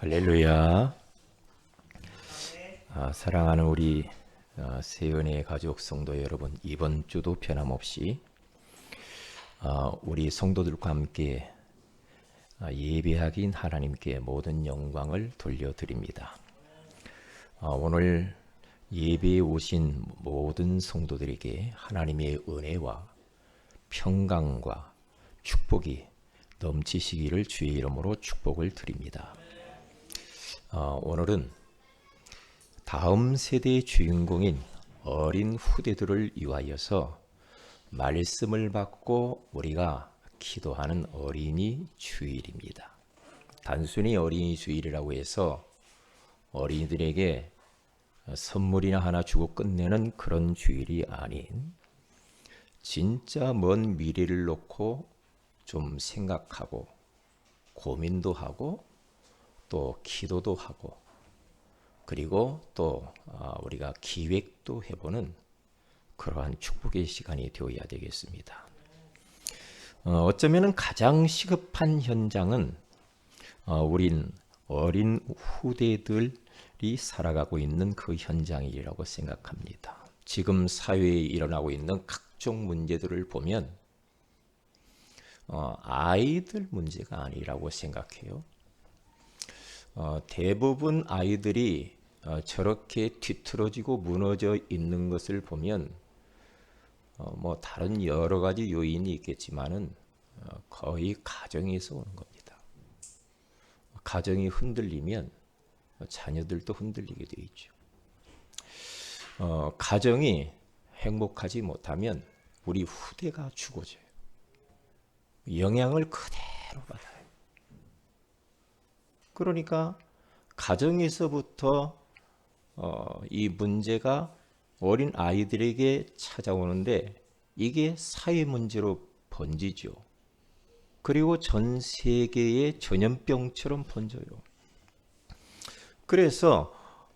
할렐루야. 사랑하는 우리 세은의 가족 성도 여러분, 이번 주도 변함없이 우리 성도들과 함께 예배하긴 하나님께 모든 영광을 돌려드립니다. 오늘 예배에 오신 모든 성도들에게 하나님의 은혜와 평강과 축복이 넘치시기를 주의 이름으로 축복을 드립니다. 오늘은 다음 세대의 주인공인 어린 후대들을 위하여서 말씀을 받고 우리가 기도하는 어린이 주일입니다. 단순히 어린이 주일이라고 해서 어린이들에게 선물이나 하나 주고 끝내는 그런 주일이 아닌, 진짜 먼 미래를 놓고 좀 생각하고 고민도 하고 또 기도도 하고, 그리고 또 우리가 기획도 해보는 그러한 축복의 시간이 되어야 되겠습니다. 어쩌면 가장 시급한 현장은 우린 어린 후대들이 살아가고 있는 그 현장이라고 생각합니다. 지금 사회에 일어나고 있는 각종 문제들을 보면 아이들 문제가 아니라고 생각해요. 대부분 아이들이 저렇게 뒤틀어지고 무너져 있는 것을 보면 다른 여러 가지 요인이 있겠지만은 거의 가정에서 오는 겁니다. 가정이 흔들리면 자녀들도 흔들리게 되어 있죠. 가정이 행복하지 못하면 우리 후대가 죽어져요. 영향을 그대로 받아요. 그러니까 가정에서부터 이 문제가 어린 아이들에게 찾아오는데 이게 사회 문제로 번지죠. 그리고 전 세계의 전염병처럼 번져요. 그래서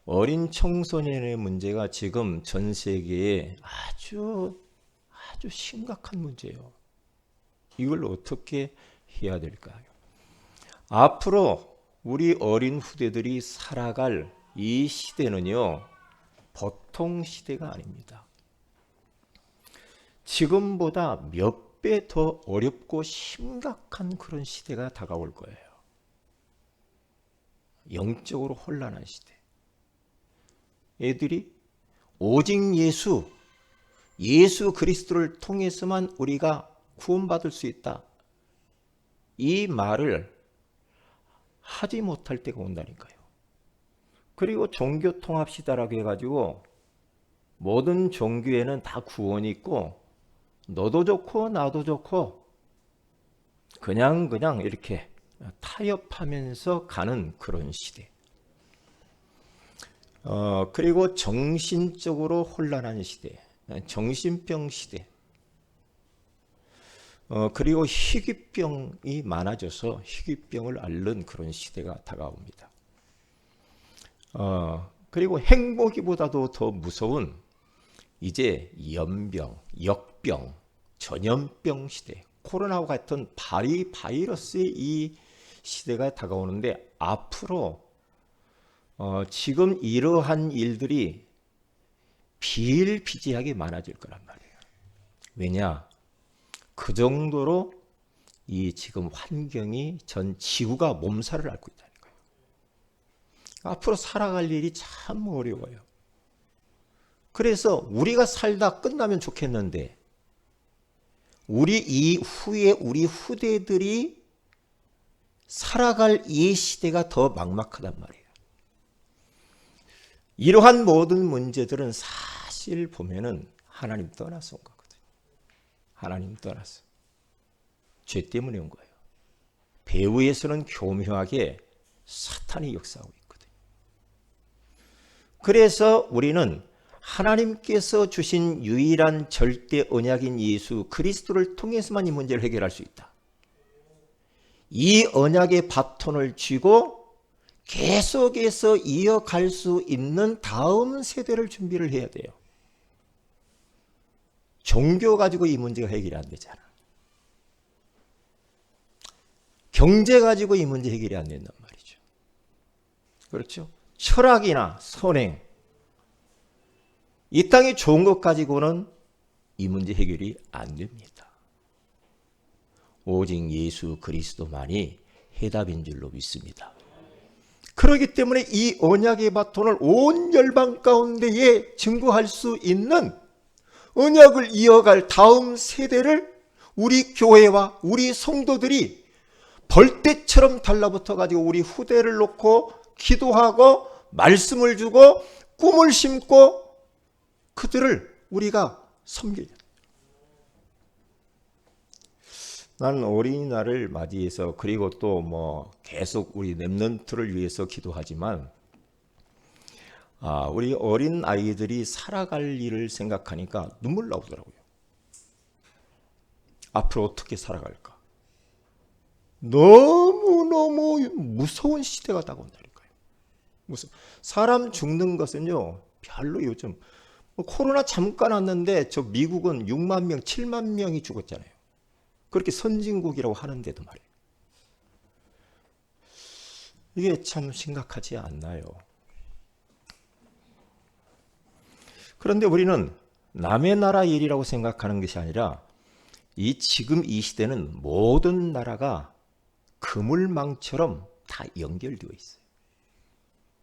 어린 청소년의 문제가 지금 전 세계에 아주 심각한 문제예요. 이걸 어떻게 해야 될까요? 앞으로 우리 어린 후대들이 살아갈 이 시대는요, 보통 시대가 아닙니다. 지금보다 몇 배 더 어렵고 심각한 그런 시대가 다가올 거예요. 영적으로 혼란한 시대. 애들이 오직 예수 그리스도를 통해서만 우리가 구원받을 수 있다, 이 말을 하지 못할 때가 온다니까요. 그리고 종교 통합시다라고 해가지고 모든 종교에는 다 구원이 있고 너도 좋고 나도 좋고 그냥 이렇게 타협하면서 가는 그런 시대. 그리고 정신적으로 혼란한 시대, 정신병 시대. 그리고 희귀병이 많아져서 희귀병을 앓는 그런 시대가 다가옵니다. 그리고 행복이보다도 더 무서운 이제 연병, 역병, 전염병 시대, 코로나와 같은 바이러스의 이 시대가 다가오는데 앞으로 지금 이러한 일들이 비일비재하게 많아질 거란 말이에요. 왜냐? 그 정도로 이 지금 환경이 전 지구가 몸살을 앓고 있다니까요. 앞으로 살아갈 일이 참 어려워요. 그래서 우리가 살다 끝나면 좋겠는데 우리 이후에 우리 후대들이 살아갈 이 시대가 더 막막하단 말이에요. 이러한 모든 문제들은 사실 보면은 하나님 떠나서 온 거거든요. 하나님 떠나서. 죄 때문에 온 거예요. 배후에서는 교묘하게 사탄이 역사하고 있거든요. 그래서 우리는 하나님께서 주신 유일한 절대 언약인 예수 그리스도를 통해서만 이 문제를 해결할 수 있다. 이 언약의 바톤을 쥐고 계속해서 이어갈 수 있는 다음 세대를 준비를 해야 돼요. 종교 가지고 이 문제가 해결이 안 되잖아. 경제 가지고 이 문제 해결이 안 된단 말이죠. 그렇죠? 철학이나 선행, 이 땅이 좋은 것 가지고는 이 문제 해결이 안 됩니다. 오직 예수 그리스도만이 해답인 줄로 믿습니다. 그렇기 때문에 이 언약의 바톤을 온 열방 가운데에 증거할 수 있는 언약을 이어갈 다음 세대를 우리 교회와 우리 성도들이 벌떼처럼 달라붙어 가지고 우리 후대를 놓고 기도하고 말씀을 주고 꿈을 심고 그들을 우리가 섬겨야 돼. 나는 어린이날을 맞이해서 그리고 또 뭐 계속 우리 렘넌트를 위해서 기도하지만 우리 어린 아이들이 살아갈 일을 생각하니까 눈물 나오더라고요. 앞으로 어떻게 살아갈까? 너무너무 무서운 시대가 다가온다니까요. 사람 죽는 것은요, 별로 요즘 코로나 잠깐 왔는데 저 미국은 6만 명, 7만 명이 죽었잖아요. 그렇게 선진국이라고 하는데도 말이에요. 이게 참 심각하지 않나요? 그런데 우리는 남의 나라 일이라고 생각하는 것이 아니라 지금 이 시대는 모든 나라가 그물망처럼 다 연결되어 있어요.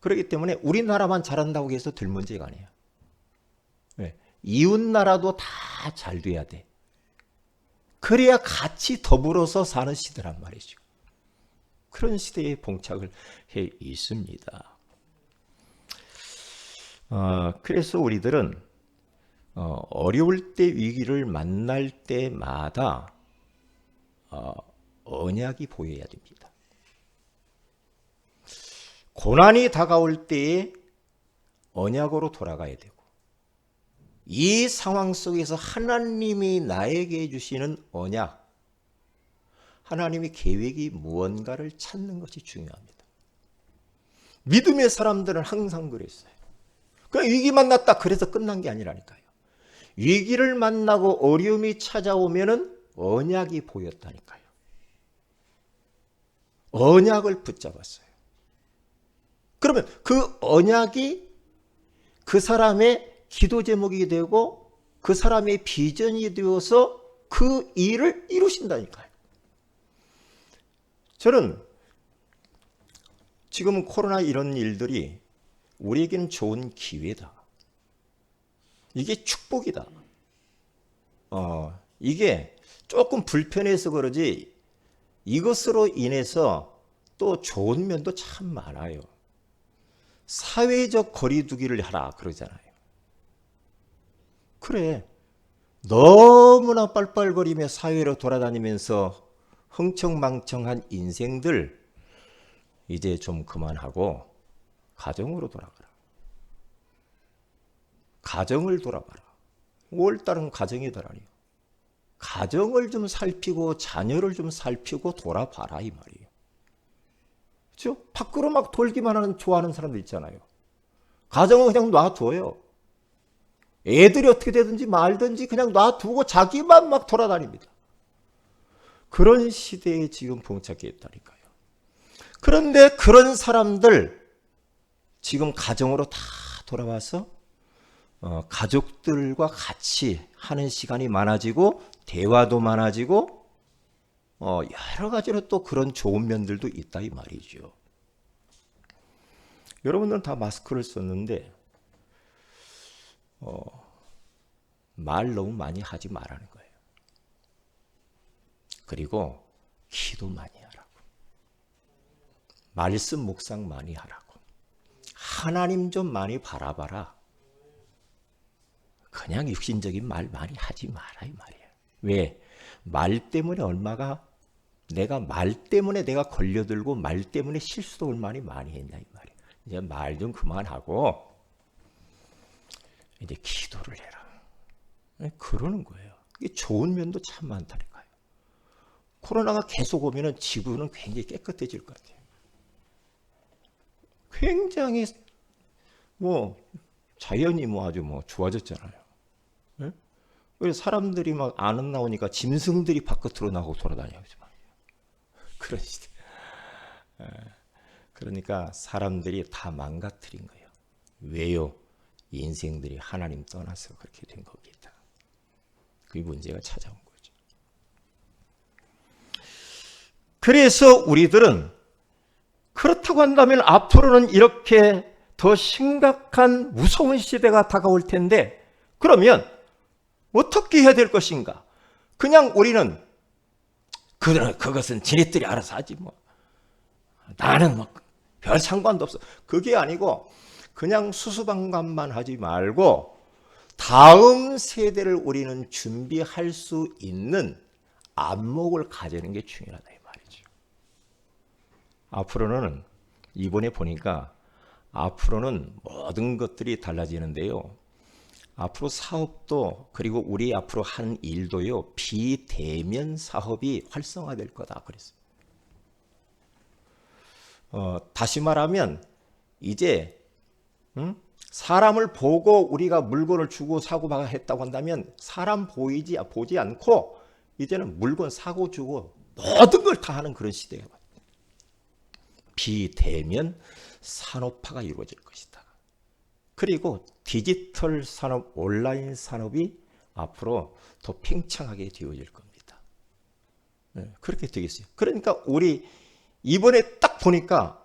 그렇기 때문에 우리나라만 잘한다고 해서 될 문제가 아니에요. 네. 이웃 나라도 다 잘 돼야 돼. 그래야 같이 더불어서 사는 시대란 말이죠. 그런 시대에 봉착을 해 있습니다. 그래서 우리들은 어려울 때 위기를 만날 때마다 언약이 보여야 됩니다. 고난이 다가올 때에 언약으로 돌아가야 되고 이 상황 속에서 하나님이 나에게 주시는 언약, 하나님의 계획이 무언가를 찾는 것이 중요합니다. 믿음의 사람들은 항상 그랬어요. 그냥 위기 만났다 그래서 끝난 게 아니라니까요. 위기를 만나고 어려움이 찾아오면은 언약이 보였다니까요. 언약을 붙잡았어요. 그러면 그 언약이 그 사람의 기도 제목이 되고 그 사람의 비전이 되어서 그 일을 이루신다니까요. 저는 지금 코로나 이런 일들이 우리에게는 좋은 기회다. 이게 축복이다. 이게 조금 불편해서 그러지 이것으로 인해서 또 좋은 면도 참 많아요. 사회적 거리두기를 하라 그러잖아요. 그래, 너무나 빨빨거리며 사회로 돌아다니면서 흥청망청한 인생들 이제 좀 그만하고 가정으로 돌아가라. 가정을 돌아봐라. 5월달은 가정이더라니요. 가정을 좀 살피고 자녀를 좀 살피고 돌아봐라 이 말이에요. 그렇죠? 밖으로 막 돌기만 하는 좋아하는 사람들 있잖아요. 가정은 그냥 놔둬요. 애들이 어떻게 되든지 말든지 그냥 놔두고 자기만 막 돌아다닙니다. 그런 시대에 지금 봉착해 있다니까요. 그런데 그런 사람들 지금 가정으로 다 돌아와서 가족들과 같이 하는 시간이 많아지고 대화도 많아지고 여러 가지로 또 그런 좋은 면들도 있다 이 말이죠. 여러분들은 다 마스크를 썼는데 말 너무 많이 하지 말라는 거예요. 그리고 기도 많이 하라고. 말씀 묵상 많이 하라고. 하나님 좀 많이 바라봐라. 그냥 육신적인 말 많이 하지 마라 이 말이에요. 왜? 말 때문에 말 때문에 내가 걸려들고 말 때문에 실수도 얼마나 많이 했냐 이 말이에요. 이제 말 좀 그만하고 이제 기도를 해라. 그러는 거예요. 이게 좋은 면도 참 많다니까요. 코로나가 계속 오면은 지구는 굉장히 깨끗해질 것 같아요. 굉장히 자연이 아주 좋아졌잖아요. 그래서 사람들이 막 안 나오니까 짐승들이 바깥으로 나오고 돌아다녀요. 그런 시대. 그러니까 사람들이 다 망가뜨린 거예요. 왜요? 인생들이 하나님 떠나서 그렇게 된 겁니다. 그 문제가 찾아온 거죠. 그래서 우리들은 그렇다고 한다면 앞으로는 이렇게 더 심각한 무서운 시대가 다가올 텐데 그러면 어떻게 해야 될 것인가? 그냥 우리는 그것은 지네들이 알아서 하지 뭐. 나는 뭐 별 상관도 없어. 그게 아니고 그냥 수수방관만 하지 말고 다음 세대를 우리는 준비할 수 있는 안목을 가지는 게 중요하다 이 말이죠. 앞으로는 이번에 보니까 앞으로는 모든 것들이 달라지는데요. 앞으로 사업도 그리고 우리 앞으로 하는 일도요. 비대면 사업이 활성화될 거다 그랬어요. 다시 말하면 이제 사람을 보고 우리가 물건을 주고 사고 했다고 한다면 사람 보지 않고 이제는 물건 사고 주고 모든 걸 다 하는 그런 시대가 비대면 산업화가 이루어질 것이다. 그리고 디지털 산업, 온라인 산업이 앞으로 더 팽창하게 되어질 겁니다. 그렇게 되겠어요. 그러니까 우리 이번에 딱 보니까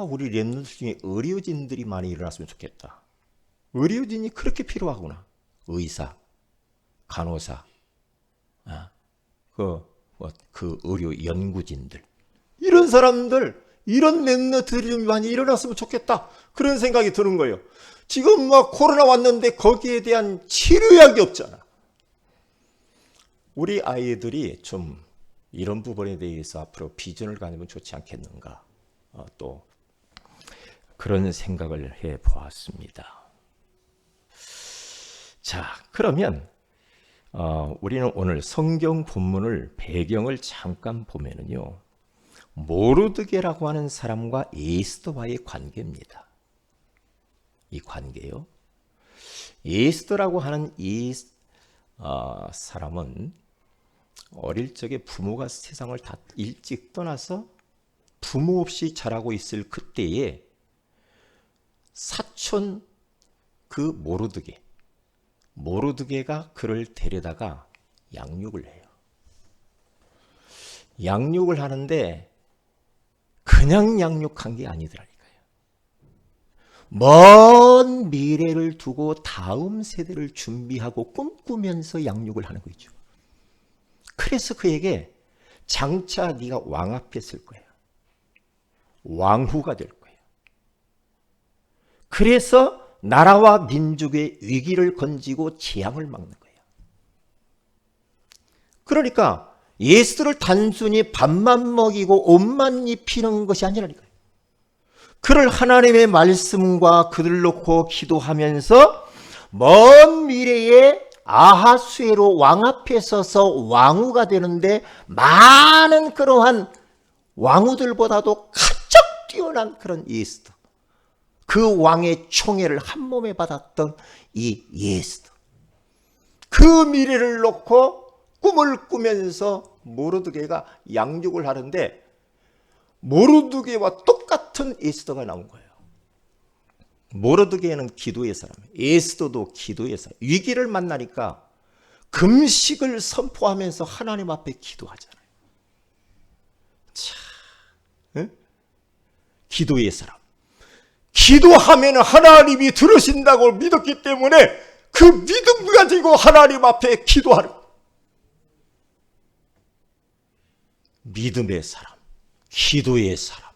우리 랩런트 중에 의료진들이 많이 일어났으면 좋겠다. 의료진이 그렇게 필요하구나. 의사, 간호사, 그 의료 연구진들 이런 사람들 이런 랩런트들이 좀 많이 일어났으면 좋겠다. 그런 생각이 드는 거예요. 지금 막 코로나 왔는데 거기에 대한 치료약이 없잖아. 우리 아이들이 좀 이런 부분에 대해서 앞으로 비전을 가지면 좋지 않겠는가. 또 그런 생각을 해 보았습니다. 자, 그러면 우리는 오늘 성경 본문을 배경을 잠깐 보면은요. 모르드게라고 하는 사람과 에스더와의 관계입니다. 이 관계요. 에스더라고 하는 이 사람은 어릴 적에 부모가 세상을 다 일찍 떠나서 부모 없이 자라고 있을 그때에 사촌 그 모르드게가 그를 데려다가 양육을 해요. 양육을 하는데 그냥 양육한 게 아니더라니까요. 먼 미래를 두고 다음 세대를 준비하고 꿈꾸면서 양육을 하는 거죠. 그래서 그에게 장차 네가 왕 앞에 설 거야. 왕후가 될 거야. 그래서 나라와 민족의 위기를 건지고 재앙을 막는 거예요. 그러니까 예수를 단순히 밥만 먹이고 옷만 입히는 것이 아니라니까요. 그를 하나님의 말씀과 그들 놓고 기도하면서 먼 미래에 아하수에로 왕 앞에 서서 왕후가 되는데 많은 그러한 왕후들보다도 가장 뛰어난 그런 예수도, 그 왕의 총애를 한 몸에 받았던 이 예수도, 그 미래를 놓고 꿈을 꾸면서 모르드게가 양육을 하는데 모르드게와 똑같은 에스더가 나온 거예요. 모르드게는 기도의 사람, 에스더도 기도의 사람. 위기를 만나니까 금식을 선포하면서 하나님 앞에 기도하잖아요. 자, 기도의 사람. 기도하면 하나님이 들으신다고 믿었기 때문에 그 믿음 가지고 하나님 앞에 기도하는 거예요. 믿음의 사람, 기도의 사람.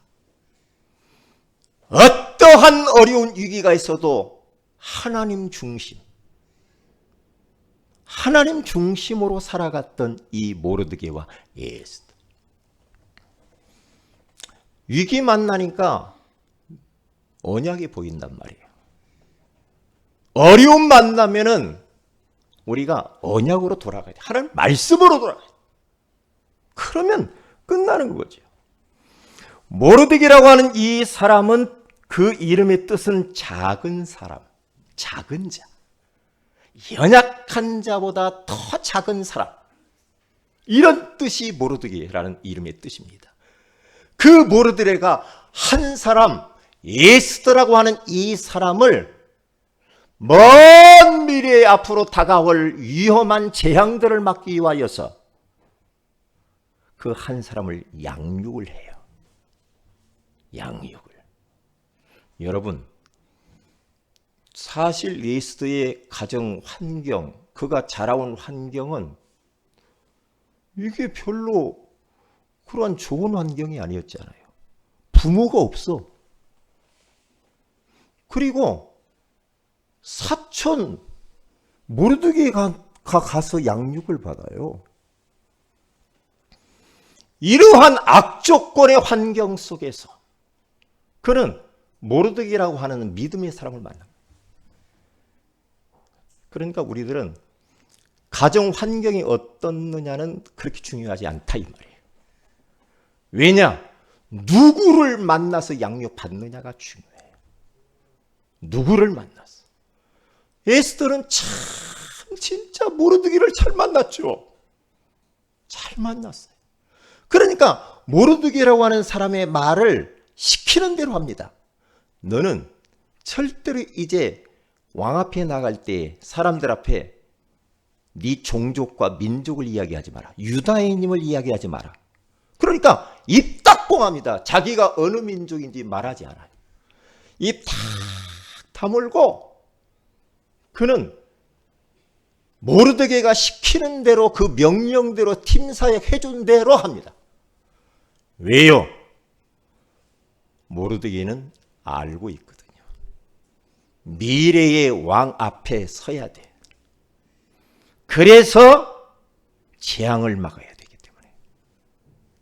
어떠한 어려운 위기가 있어도 하나님 중심으로 살아갔던 이 모르드게와 에스더. 위기 만나니까 언약이 보인단 말이에요. 어려움 만나면은 우리가 언약으로 돌아가야 돼. 하나님 말씀으로 돌아가야 돼. 그러면 끝나는 거죠. 모르드게라고 하는 이 사람은 그 이름의 뜻은 작은 사람, 작은 자, 연약한 자보다 더 작은 사람, 이런 뜻이 모르드게라는 이름의 뜻입니다. 그 모르드레가 한 사람, 에스더라고 하는 이 사람을 먼 미래에 앞으로 다가올 위험한 재앙들을 막기 위하여서 그 한 사람을 양육을 해요. 양육을. 여러분, 사실 에스더의 가정 환경, 그가 자라온 환경은 이게 별로 그러한 좋은 환경이 아니었잖아요. 부모가 없어. 그리고 사촌 모르드게가 가서 양육을 받아요. 이러한 악조건의 환경 속에서 그는 모르드게라고 하는 믿음의 사람을 만납니다. 그러니까 우리들은 가정 환경이 어떻느냐는 그렇게 중요하지 않다 이 말이에요. 왜냐? 누구를 만나서 양육받느냐가 중요해요. 누구를 만나서. 에스더는 참 진짜 모르드게를 잘 만났죠. 잘 만났어요. 그러니까 모르드게라고 하는 사람의 말을 시키는 대로 합니다. 너는 절대로 이제 왕 앞에 나갈 때 사람들 앞에 네 종족과 민족을 이야기하지 마라. 유다인임을 이야기하지 마라. 그러니까 입 딱 봉합니다. 자기가 어느 민족인지 말하지 않아요. 입 탁 다물고 그는 모르드게가 시키는 대로 그 명령대로 팀사역 해준 대로 합니다. 왜요? 모르드게는 알고 있거든요. 미래의 왕 앞에 서야 돼. 그래서 재앙을 막아야 되기 때문에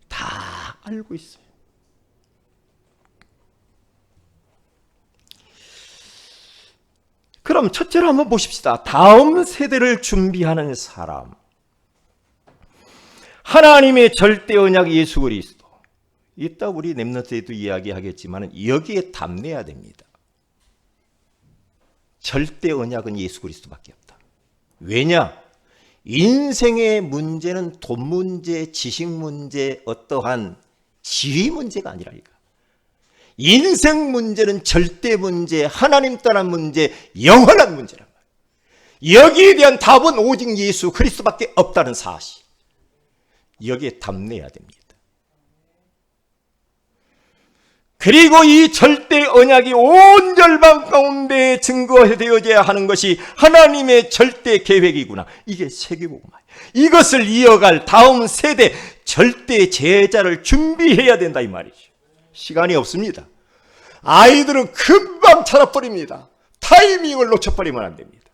다 알고 있어요. 그럼 첫째로 한번 보십시다. 다음 세대를 준비하는 사람. 하나님의 절대 언약 예수 그리스도. 이따 우리 렘넌트에도 이야기하겠지만 여기에 답내야 됩니다. 절대 언약은 예수 그리스도밖에 없다. 왜냐? 인생의 문제는 돈 문제, 지식 문제, 어떠한 지위 문제가 아니라니까. 인생 문제는 절대 문제, 하나님 떠난 문제, 영원한 문제란 말이에요. 여기에 대한 답은 오직 예수 그리스도밖에 없다는 사실. 여기에 답내야 됩니다. 그리고 이 절대 언약이 온 열방 가운데 증거되어져야 하는 것이 하나님의 절대 계획이구나. 이게 세계복음이에요. 이것을 이어갈 다음 세대 절대 제자를 준비해야 된다 이 말이죠. 시간이 없습니다. 아이들은 금방 자라버립니다. 타이밍을 놓쳐버리면 안 됩니다.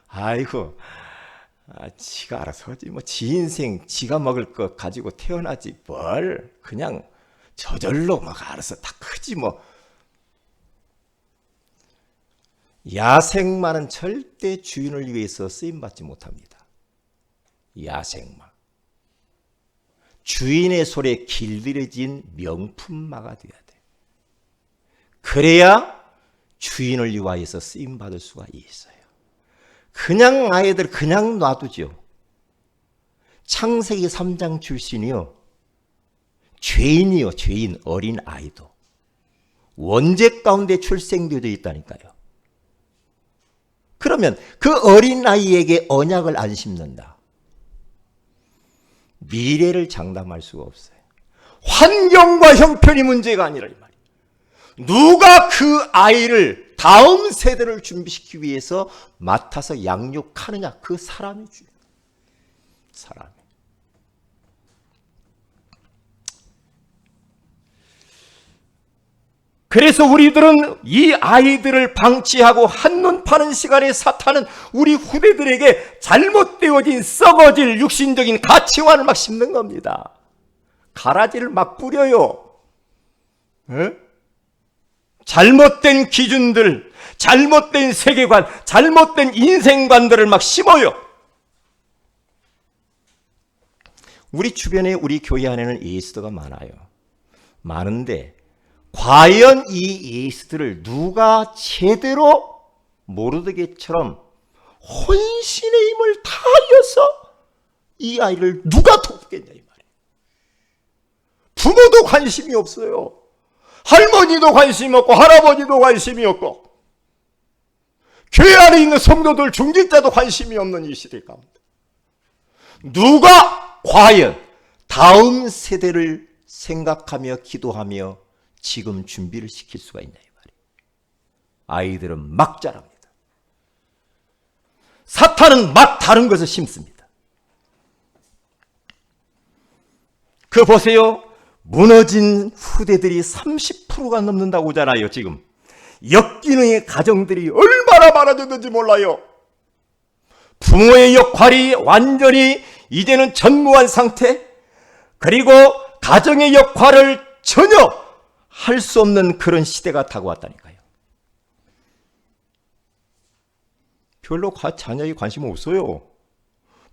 아이고, 지가 알아서 하지. 뭐 지 인생 지가 먹을 것 가지고 태어나지 뭘 그냥 저절로 막 알아서 다 크지 뭐. 야생마는 절대 주인을 위해서 쓰임받지 못합니다. 야생마. 주인의 손에 길들여진 명품마가 돼야 돼. 그래야 주인을 위하여서 쓰임받을 수가 있어요. 그냥 아이들 그냥 놔두죠. 창세기 3장 출신이요. 죄인이요. 죄인, 어린 아이도. 원죄 가운데 출생되어 있다니까요. 그러면 그 어린 아이에게 언약을 안 심는다. 미래를 장담할 수가 없어요. 환경과 형편이 문제가 아니라 이 말이에요. 누가 그 아이를 다음 세대를 준비시키기 위해서 맡아서 양육하느냐. 그 사람이 중요해요. 사람이. 그래서 우리들은 이 아이들을 방치하고 한눈 파는 시간에 사탄은 우리 후대들에게 잘못되어진 썩어질 육신적인 가치관을 막 심는 겁니다. 가라지를 막 뿌려요. 에? 잘못된 기준들, 잘못된 세계관, 잘못된 인생관들을 막 심어요. 우리 주변에 우리 교회 안에는 에이스더가 많아요. 많은데 과연 이 예수들을 누가 제대로 모르드게처럼 혼신의 힘을 다하여서 이 아이를 누가 돕겠냐 이 말이에요. 부모도 관심이 없어요. 할머니도 관심이 없고 할아버지도 관심이 없고 교회 안에 있는 성도들 중직자도 관심이 없는 이 시대 가운데 누가 과연 다음 세대를 생각하며 기도하며 지금 준비를 시킬 수가 있냐 이 말이에요. 아이들은 막 자랍니다. 사탄은 막 다른 것을 심습니다. 그 보세요. 무너진 후대들이 30%가 넘는다고 하잖아요. 지금 역기능의 가정들이 얼마나 많아졌는지 몰라요. 부모의 역할이 완전히 이제는 전무한 상태, 그리고 가정의 역할을 전혀 할 수 없는 그런 시대가 다가왔다니까요. 별로 자녀에 관심 없어요.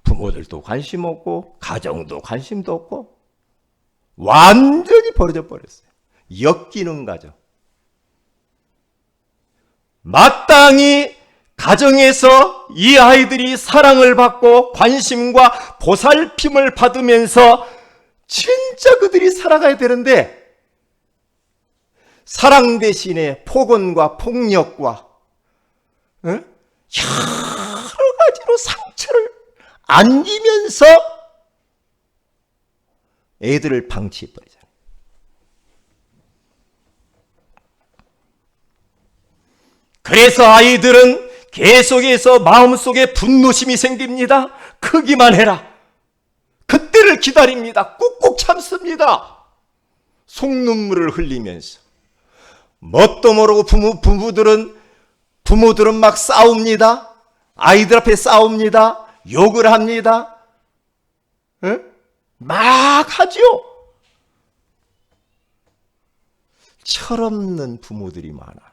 부모들도 관심 없고 가정도 관심도 없고 완전히 버려져 버렸어요. 역기능 가정. 마땅히 가정에서 이 아이들이 사랑을 받고 관심과 보살핌을 받으면서 진짜 그들이 살아가야 되는데 사랑 대신에 폭언과 폭력과 여러 가지로 상처를 안기면서 애들을 방치해버리잖아요. 그래서 아이들은 계속해서 마음속에 분노심이 생깁니다. 크기만 해라. 그때를 기다립니다. 꾹꾹 참습니다. 속눈물을 흘리면서. 뭣도 모르고 부모들은 막 싸웁니다. 아이들 앞에 싸웁니다. 욕을 합니다. 막 하죠. 철없는 부모들이 많아.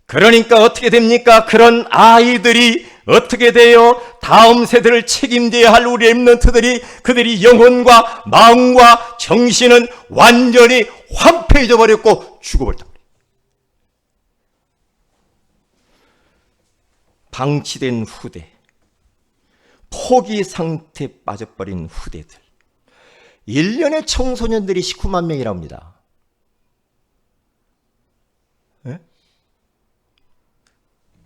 그러니까 어떻게 됩니까? 그런 아이들이 어떻게 돼요? 다음 세대를 책임져야 할 우리 렘넌트들이 그들이 영혼과 마음과 정신은 완전히 황폐해져 버렸고 죽어버렸다. 방치된 후대, 포기 상태에 빠져버린 후대들. 1년에 청소년들이 19만 명이라고 합니다.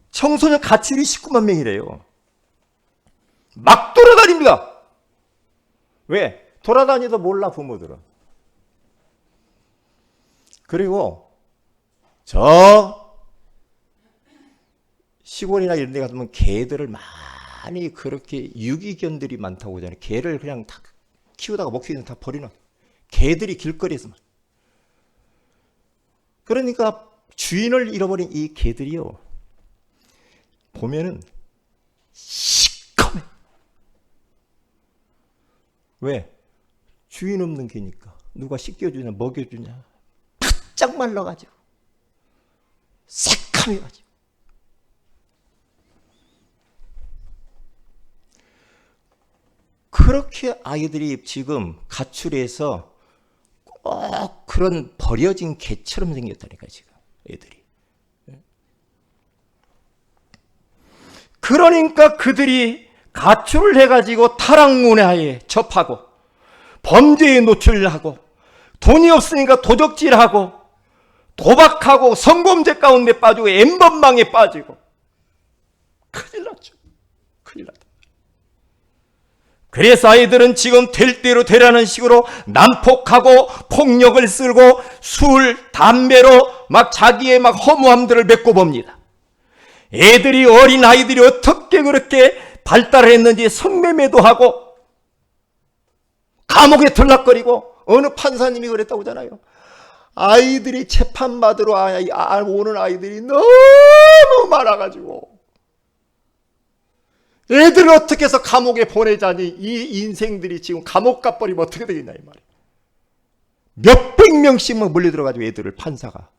청소년 가출이 19만 명이래요. 막 돌아다닙니다. 왜? 돌아다니도 몰라 부모들은. 그리고 저 시골이나 이런 데 가면 개들을 많이 그렇게 유기견들이 많다고 하잖아요. 개를 그냥 다 키우다가 먹히면 다 버리는 개들이 길거리에서. 그러니까 주인을 잃어버린 이 개들이요. 보면은 시커매. 왜? 주인 없는 개니까. 누가 씻겨주냐 먹여주냐. 바짝 말라가지고 새카매가지고. 그렇게 아이들이 지금 가출해서 꼭 그런 버려진 개처럼 생겼다니까 지금 애들이. 그러니까 그들이 가출을 해가지고 타락문화에 접하고 범죄에 노출하고 돈이 없으니까 도적질하고 도박하고 성범죄 가운데 빠지고 엠번방에 빠지고 큰일 났죠. 큰일 났다. 그래서 아이들은 지금 될 대로 되라는 식으로 난폭하고 폭력을 쓰고 술, 담배로 막 자기의 막 허무함들을 메꿔봅니다. 애들이 어린 아이들이 어떻게 그렇게 발달을 했는지 성매매도 하고 감옥에 들락거리고 어느 판사님이 그랬다고 하잖아요. 아이들이 재판받으러 오는 아이들이 너무 많아가지고 애들을 어떻게 해서 감옥에 보내자니 이 인생들이 지금 감옥 가버리면 어떻게 되겠냐 이 말이에요. 몇백 명씩만 몰려들어가지고 애들을 판사가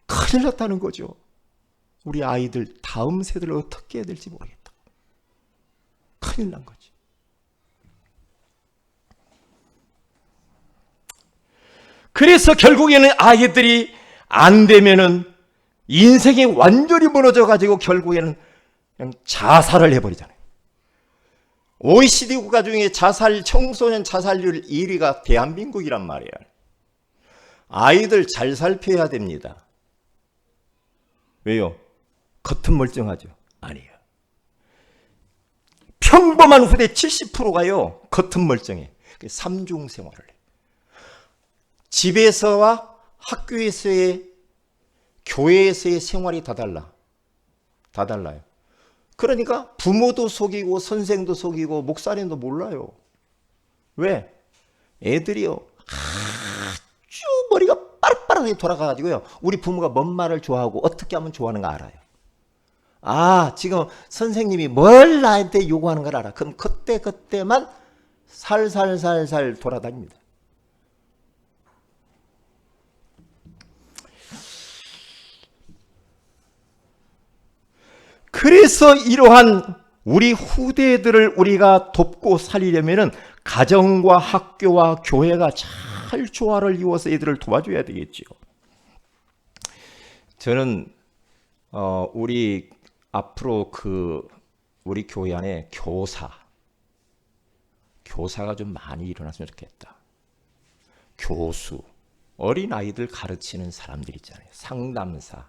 큰일 났다는 거죠. 우리 아이들 다음 세대를 어떻게 해야 될지 모르겠다. 큰일 난 거지. 그래서 결국에는 아이들이 안 되면은 인생이 완전히 무너져 가지고 결국에는 그냥 자살을 해버리잖아요. OECD 국가 중에 청소년 자살률 1위가 대한민국이란 말이에요. 아이들 잘 살펴야 됩니다. 왜요? 겉은 멀쩡하죠? 아니에요. 평범한 후대 70%가요. 겉은 멀쩡해. 삼중 생활을 해요. 집에서와 학교에서의 교회에서의 생활이 다 달라요. 그러니까 부모도 속이고 선생도 속이고 목사님도 몰라요. 왜? 애들이요. 아주 머리가 빠르게 돌아가가지고요. 우리 부모가 뭔 말을 좋아하고 어떻게 하면 좋아하는가 알아요. 아, 지금 선생님이 뭘 나한테 요구하는 걸 알아. 그럼 그때만 살살살살 돌아다닙니다. 그래서 이러한 우리 후대들을 우리가 돕고 살리려면은 가정과 학교와 교회가 잘 조화를 이루어서 애들을 도와줘야 되겠죠. 저는 우리 앞으로 우리 교회 안에 교사가 좀 많이 일어났으면 좋겠다. 교수, 어린 아이들 가르치는 사람들 있잖아요. 상담사,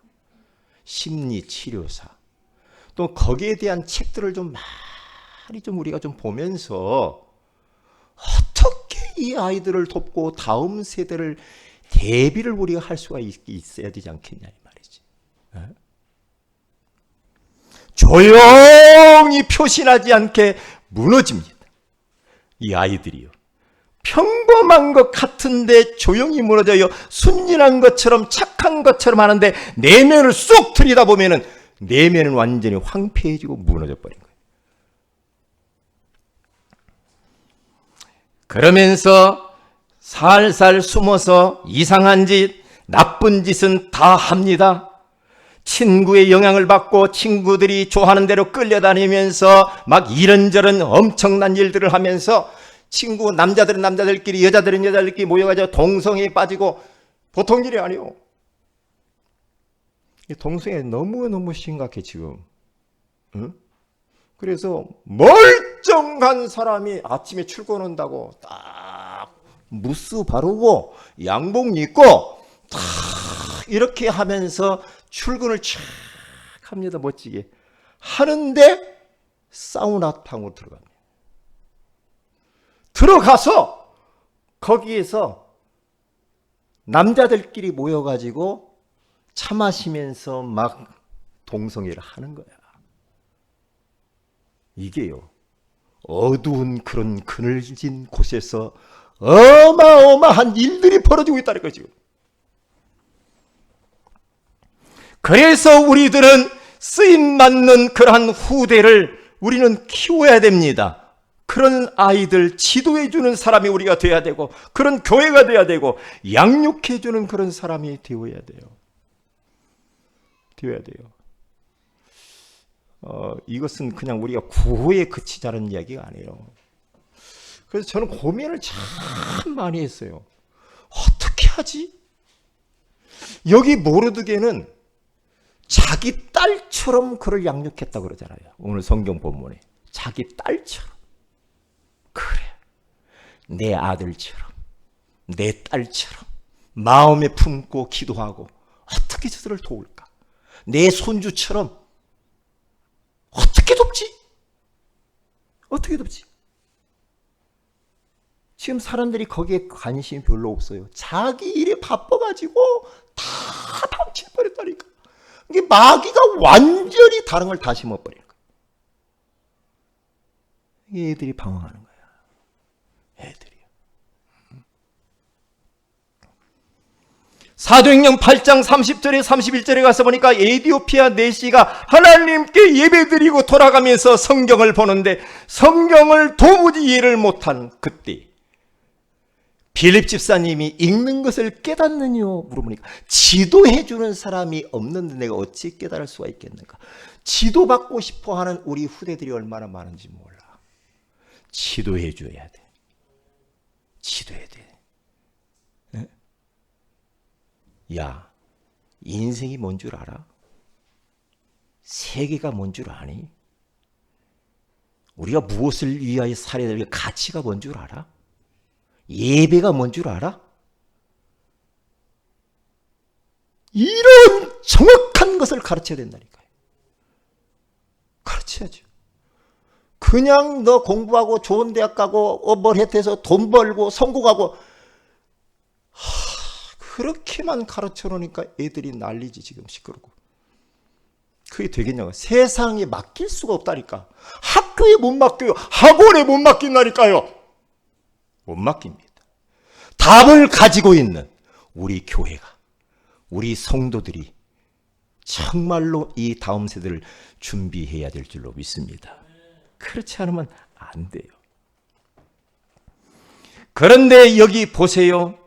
심리치료사. 또 거기에 대한 책들을 좀 많이 우리가 좀 보면서 어떻게 이 아이들을 돕고 다음 세대를 대비를 우리가 할 수가 있어야 되지 않겠냐 이 말이지. 조용히 표신하지 않게 무너집니다. 이 아이들이요. 평범한 것 같은데 조용히 무너져요. 순진한 것처럼 착한 것처럼 하는데 내면을 쏙 들여다보면은 내면은 완전히 황폐해지고 무너져 버린 거예요. 그러면서 살살 숨어서 이상한 짓, 나쁜 짓은 다 합니다. 친구의 영향을 받고 친구들이 좋아하는 대로 끌려다니면서 막 이런저런 엄청난 일들을 하면서 남자들은 남자들끼리 여자들은 여자들끼리 모여가지고 동성애에 빠지고 보통 일이 아니에요. 동성애 너무너무 심각해 지금. 응? 그래서 멀쩡한 사람이 아침에 출근한다고 딱 무스 바르고 양복 입고 딱 이렇게 하면서 출근을 촥 합니다. 멋지게 하는데 사우나탕으로 들어갑니다. 들어가서 거기에서 남자들끼리 모여가지고 차 마시면서 막 동성애를 하는 거야. 이게요. 어두운 그런 그늘진 곳에서 어마어마한 일들이 벌어지고 있다는 거죠. 그래서 우리들은 쓰임맞는 그러한 후대를 우리는 키워야 됩니다. 그런 아이들 지도해주는 사람이 우리가 돼야 되고 그런 교회가 돼야 되고 양육해주는 그런 사람이 되어야 돼요. 이것은 그냥 우리가 구호에 그치자는 이야기가 아니에요. 그래서 저는 고민을 참 많이 했어요. 어떻게 하지? 여기 모르드게는 자기 딸처럼 그를 양육했다고 그러잖아요. 오늘 성경 본문에. 자기 딸처럼. 그래. 내 아들처럼. 내 딸처럼. 마음에 품고 기도하고 어떻게 저들을 도울까? 내 손주처럼 어떻게 돕지? 지금 사람들이 거기에 관심이 별로 없어요. 자기 일에 바빠가지고 다 방치해버렸다니까. 이게 마귀가 완전히 다른 걸 다 심어버리는 거야. 애들이 방황하는 거야. 애들이요. 사도행전 8장 30절에 31절에 가서 보니까 에티오피아 내시가 하나님께 예배드리고 돌아가면서 성경을 보는데 성경을 도무지 이해를 못한 그때 빌립 집사님이 읽는 것을 깨닫느냐고 물어보니까 지도해주는 사람이 없는데 내가 어찌 깨달을 수가 있겠는가. 지도받고 싶어하는 우리 후대들이 얼마나 많은지 몰라. 지도해줘야 돼. 지도해야 돼. 네? 야, 인생이 뭔 줄 알아? 세계가 뭔 줄 아니? 우리가 무엇을 위하여 살아야 될 가치가 뭔 줄 알아? 예배가 뭔 줄 알아? 이런 정확한 것을 가르쳐야 된다니까요. 가르쳐야죠. 그냥 너 공부하고 좋은 대학 가고 뭘 해서 돈 벌고 성공하고 그렇게만 가르쳐 놓으니까 애들이 난리지. 지금 시끄럽고. 그게 되겠냐고. 세상에 맡길 수가 없다니까. 학교에 못 맡겨요. 학원에 못 맡긴다니까요. 못 맡깁니다. 답을 가지고 있는 우리 교회가, 우리 성도들이 정말로 이 다음 세대를 준비해야 될 줄로 믿습니다. 그렇지 않으면 안 돼요. 그런데 여기 보세요.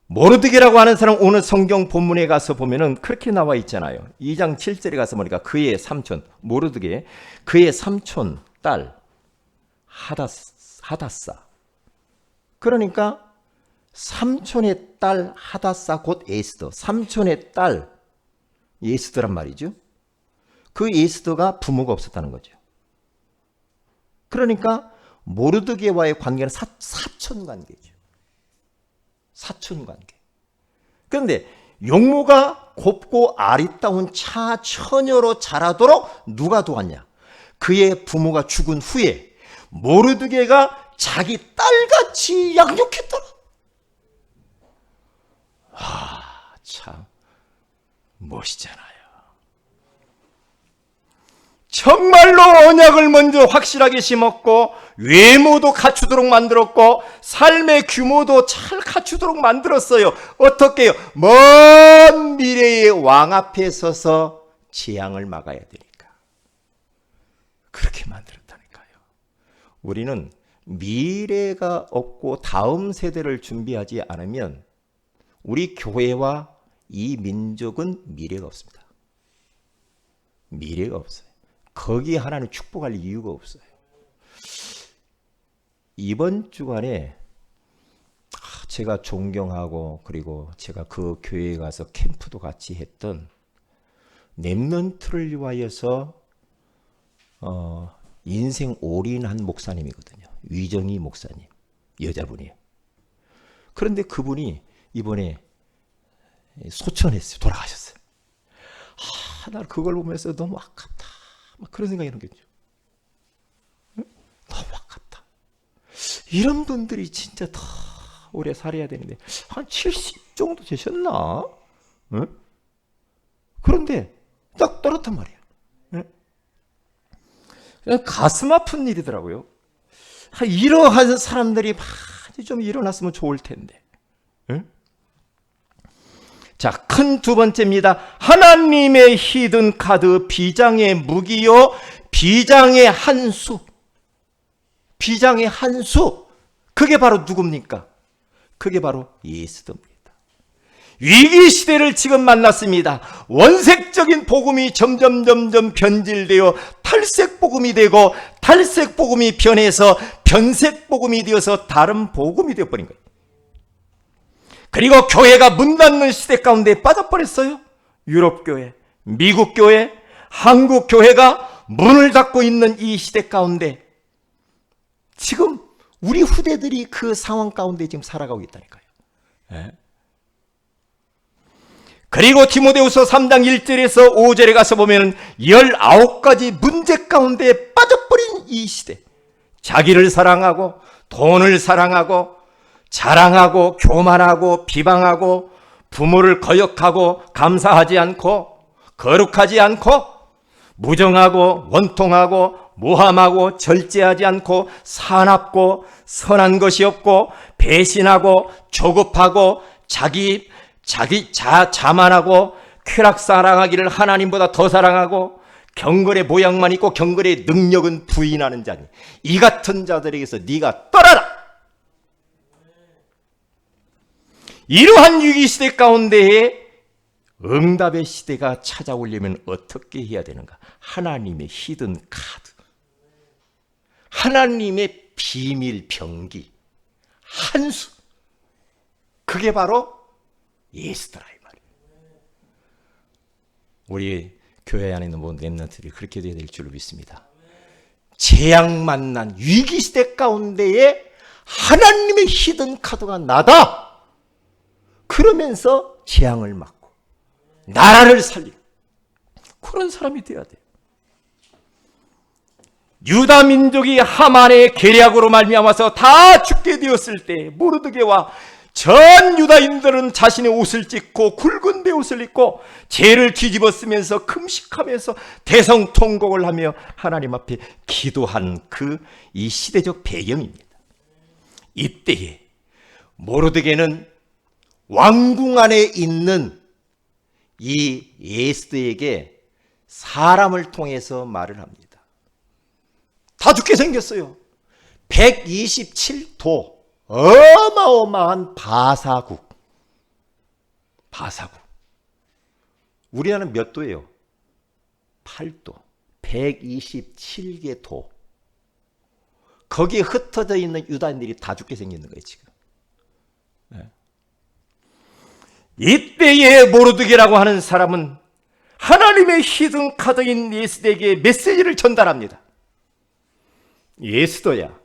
모르드게라고 하는 사람 오늘 성경 본문에 가서 보면은 그렇게 나와 있잖아요. 2장 7절에 가서 보니까 그의 삼촌 모르드게, 그의 삼촌 딸 하다사. 그러니까 삼촌의 딸 하다사 곧 에스더, 삼촌의 딸 에스더란 말이죠. 그 에스더가 부모가 없었다는 거죠. 그러니까 모르드게와의 관계는 사촌 관계죠. 사촌 관계. 그런데 용모가 곱고 아리따운 처녀로 자라도록 누가 도왔냐? 그의 부모가 죽은 후에 모르드게가 자기 딸같이 양육했더라. 참 멋있잖아요. 정말로 언약을 먼저 확실하게 심었고 외모도 갖추도록 만들었고 삶의 규모도 잘 갖추도록 만들었어요. 어떻게 해요? 먼 미래의 왕 앞에 서서 재앙을 막아야 되니까. 그렇게 만들었다니까요. 우리는 미래가 없고 다음 세대를 준비하지 않으면 우리 교회와 이 민족은 미래가 없습니다. 미래가 없어요. 거기에 하나님 축복할 이유가 없어요. 이번 주간에 제가 존경하고 그리고 제가 그 교회에 가서 캠프도 같이 했던 렘넌트를 위하여서 인생 올인한 목사님이거든요. 위정희 목사님, 여자분이에요. 그런데 그분이 이번에 소천했어요. 돌아가셨어요. 나 그걸 보면서 너무 아깝다. 막 그런 생각이 드는 거죠. 너무 아깝다. 이런 분들이 진짜 더 오래 살아야 되는데 한 70 정도 되셨나? 응? 그런데 딱 떨었단 말이에요. 응? 가슴 아픈 일이더라고요. 이러한 사람들이 많이 좀 일어났으면 좋을 텐데. 응? 자, 큰 두 번째입니다. 하나님의 히든 카드, 비장의 무기요, 비장의 한 수. 비장의 한 수. 그게 바로 누굽니까? 그게 바로 예수입니다. 위기 시대를 지금 만났습니다. 원색적인 복음이 점점 변질되어 탈색 복음이 되고 탈색 복음이 변해서 변색 복음이 되어서 다른 복음이 되어버린 거예요. 그리고 교회가 문 닫는 시대 가운데 빠져버렸어요. 유럽 교회, 미국 교회, 한국 교회가 문을 닫고 있는 이 시대 가운데 지금 우리 후대들이 그 상황 가운데 지금 살아가고 있다니까요. 네. 그리고 디모데후서 3장 1절에서 5절에 가서 보면 19가지 문제 가운데 빠져버린 이 시대. 자기를 사랑하고 돈을 사랑하고 자랑하고 교만하고 비방하고 부모를 거역하고 감사하지 않고 거룩하지 않고 무정하고 원통하고 모함하고 절제하지 않고 사납고 선한 것이 없고 배신하고 조급하고 자만하고 쾌락 사랑하기를 하나님보다 더 사랑하고 경건의 모양만 있고 경건의 능력은 부인하는 자니 이 같은 자들에게서 네가 떠나라. 이러한 위기시대 가운데에 응답의 시대가 찾아오려면 어떻게 해야 되는가? 하나님의 히든 카드, 하나님의 비밀 병기, 한수. 그게 바로 예수더라 이 말이에요. 우리 교회 안에 있는 모든 렘넌트들이 그렇게 돼야 될 줄로 믿습니다. 재앙 만난 위기시대 가운데에 하나님의 히든 카드가 나다. 그러면서 재앙을 막고 나라를 살리고 그런 사람이 돼야 돼요. 유다 민족이 하만의 계략으로 말미암아서 다 죽게 되었을 때 모르드게와 전 유다인들은 자신의 옷을 찢고 굵은 베옷을 입고 죄를 뒤집어 쓰면서 금식하면서 대성통곡을 하며 하나님 앞에 기도한 이 시대적 배경입니다. 이때에 모르드게는 왕궁 안에 있는 이 에스더에게 사람을 통해서 말을 합니다. 다 죽게 생겼어요. 127도 어마어마한 바사국. 우리나라는 몇 도예요? 8도. 127개 도. 거기에 흩어져 있는 유다인들이 다 죽게 생기는 거예요, 지금. 네. 이때에 모르드게라고 하는 사람은 하나님의 히든 카드인 에스더에게 메시지를 전달합니다. 에스더야,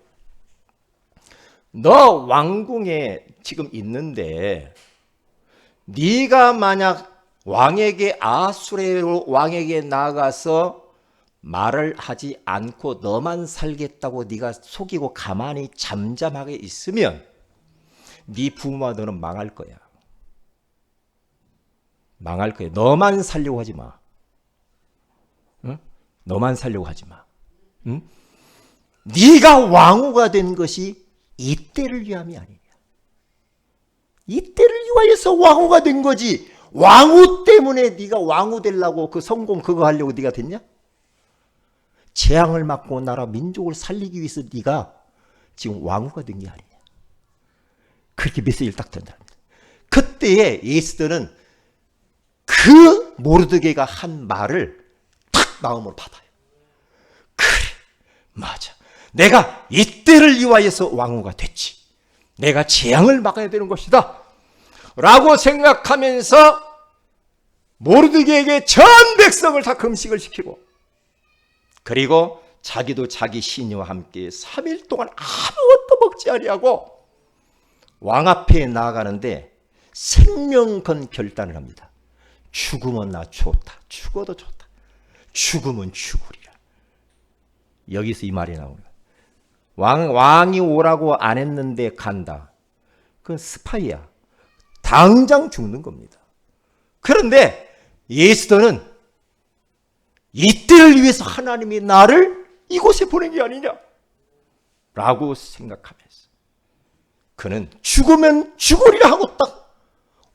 너 왕궁에 지금 있는데 네가 만약 왕에게 아수레로 왕에게 나가서 말을 하지 않고 너만 살겠다고 네가 속이고 가만히 잠잠하게 있으면 네 부모와 너는 망할 거야. 망할 거야. 너만 살려고 하지 마. 응? 너만 살려고 하지 마. 응? 네가 왕후가 된 것이 이때를 위함이 아니냐. 이때를 위하여서 왕후가 된 거지. 왕후 때문에 네가 왕후 되려고 그 성공 그거 하려고 네가 됐냐? 재앙을 막고 나라 민족을 살리기 위해서 네가 지금 왕후가 된 게 아니냐. 그렇게 메시지를 딱 전달합니다. 그때에 에스더는 그 모르드게가 한 말을 탁 마음으로 받아요. 그래, 맞아. 내가 이때를 위하여서 왕후가 됐지. 내가 재앙을 막아야 되는 것이다. 라고 생각하면서 모르드게에게 전 백성을 다 금식을 시키고, 그리고 자기도 자기 시녀와 함께 3일 동안 아무것도 먹지 아니하고 왕 앞에 나아가는데 생명 건 결단을 합니다. 죽으면 나 좋다. 죽어도 좋다. 죽으면 죽으리라. 여기서 이 말이 나오는 거예요. 왕이 오라고 안 했는데 간다. 그건 스파이야. 당장 죽는 겁니다. 그런데 에스더는 이때를 위해서 하나님이 나를 이곳에 보낸 게 아니냐 라고 생각하면서 그는 죽으면 죽으리라 하고 딱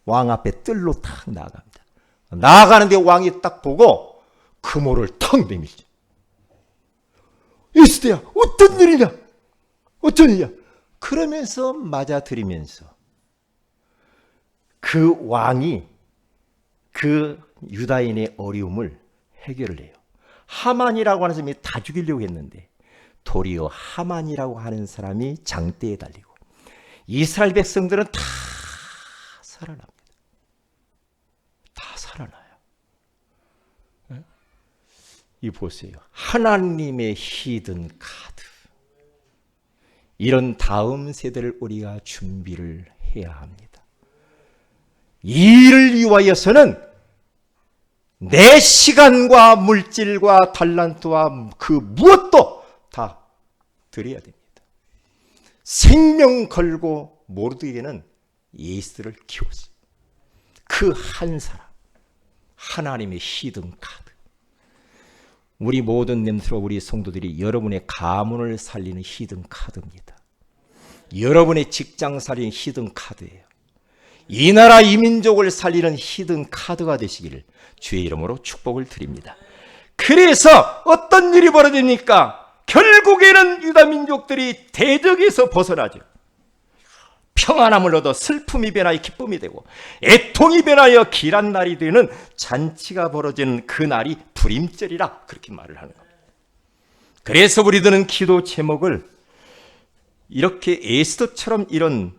왕 앞에 뜰로 탁 나아갑니다. 나아가는데 왕이 딱 보고 금호를 턱 내밀죠. 에스더야, 어떤 일이냐? 어떤 일이야? 그러면서 맞아들이면서 그 왕이 그 유다인의 어려움을 해결을 해요. 하만이라고 하는 사람이 다 죽이려고 했는데 도리어 하만이라고 하는 사람이 장대에 달리고 이스라엘 백성들은 다 살아납니다. 다 살아나요. 이 보세요. 하나님의 히든 카드. 이런 세대를 우리가 준비를 해야 합니다. 이 일을 위하여서는 내 시간과 물질과 달란트와 그 무엇도 다 드려야 됩니다. 생명 걸고 모르드게는 에스더를 키웠어요. 그 한 사람, 하나님의 히든 카드. 우리 모든 냄새와 우리 성도들이 여러분의 가문을 살리는 히든 카드입니다. 여러분의 직장 살리는 히든 카드예요. 이 나라 이 민족을 살리는 히든 카드가 되시기를 주의 이름으로 축복을 드립니다. 그래서 어떤 일이 벌어집니까? 결국에는 유다 민족들이 대적에서 벗어나죠. 평안함을 얻어 슬픔이 변하여 기쁨이 되고 애통이 변하여 길한 날이 되는 잔치가 벌어지는 그 날이 불임절이라 그렇게 말을 하는 겁니다. 그래서 우리들은 기도 제목을 이렇게 에스더처럼 이런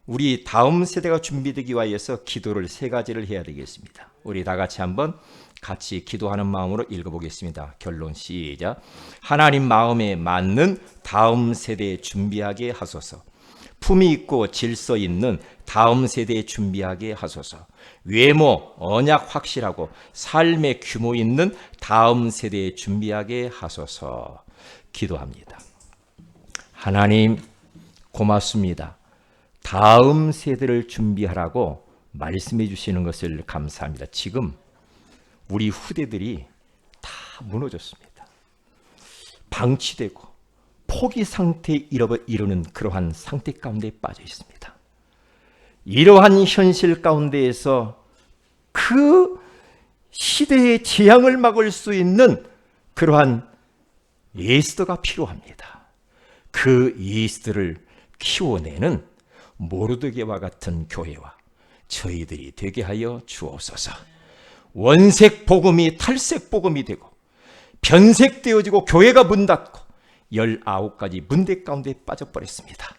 우리 다음 세대가 준비되기 위해서 기도를 3가지를 해야 되겠습니다. 우리 다 같이 한번 같이 기도하는 마음으로 읽어보겠습니다. 결론 시작. 하나님 마음에 맞는 다음 세대 준비하게 하소서. 품위 있고 질서 있는 다음 세대 준비하게 하소서. 외모, 언약 확실하고 삶의 규모 있는 다음 세대 준비하게 하소서. 기도합니다. 하나님 고맙습니다. 다음 세대를 준비하라고 말씀해 주시는 것을 감사합니다. 지금 우리 후대들이 다 무너졌습니다. 방치되고 포기 상태에 이르는 그러한 상태 가운데 빠져 있습니다. 이러한 현실 가운데에서 그 시대의 재앙을 막을 수 있는 그러한 예스더가 필요합니다. 그 예스더를 키워내는 모르드게와 같은 교회와 저희들이 되게 하여 주옵소서. 원색 복음이 탈색 복음이 되고 변색되어지고 교회가 문 닫고 19가지 문제 가운데 빠져버렸습니다.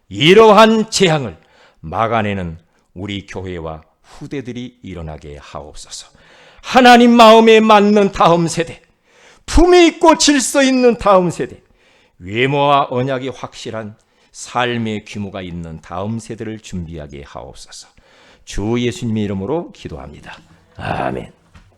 이러한 재앙을 막아내는 우리 교회와 후대들이 일어나게 하옵소서. 하나님 마음에 맞는 다음 세대, 품위 있고 질서 있는 다음 세대, 외모와 언약이 확실한 삶의 규모가 있는 다음 세대를 준비하게 하옵소서. 주 예수님의 이름으로 기도합니다. 아멘.